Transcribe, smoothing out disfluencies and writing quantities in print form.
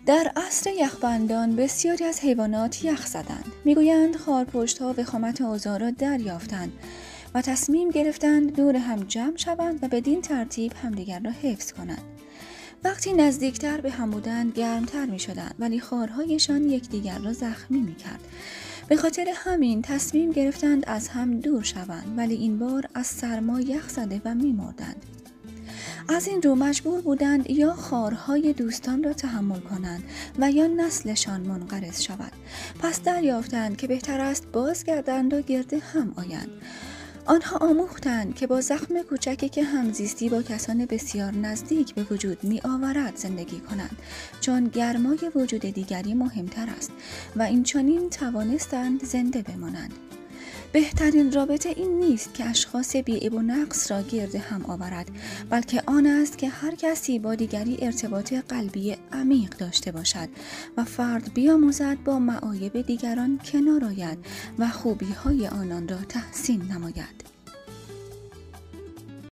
در عصر یخبندان بسیاری از حیوانات یخ زدند. میگویند خارپشت‌ها وخامت اوضاع را دریافتند و تصمیم گرفتند دور هم جمع شوند و بدین ترتیب همدیگر را حفظ کنند. وقتی نزدیکتر به هم بودند گرمتر می شدند، ولی خارهایشان یکدیگر را زخمی می کرد. به خاطر همین تصمیم گرفتند از هم دور شوند، ولی این بار از سرما یخ زده و می مردند. از این رو مجبور بودند یا خارهای دوستان را تحمل کنند و یا نسلشان منقرض شود. پس دریافتند که بهتر است بازگردند و گرد هم آیند. آنها آموختند که با زخم کوچکی که همزیستی با کسان بسیار نزدیک به وجود می آورد زندگی کنند، چون گرمای وجود دیگری مهمتر است و این چنین توانستند زنده بمانند. بهترین رابطه این نیست که اشخاص بی‌عیب و نقص را گرد هم آورد، بلکه آن است که هر کسی با دیگری ارتباط قلبی عمیق داشته باشد و فرد بیاموزد با معایب دیگران کنار آید و خوبی‌های آنان را تحسین نماید.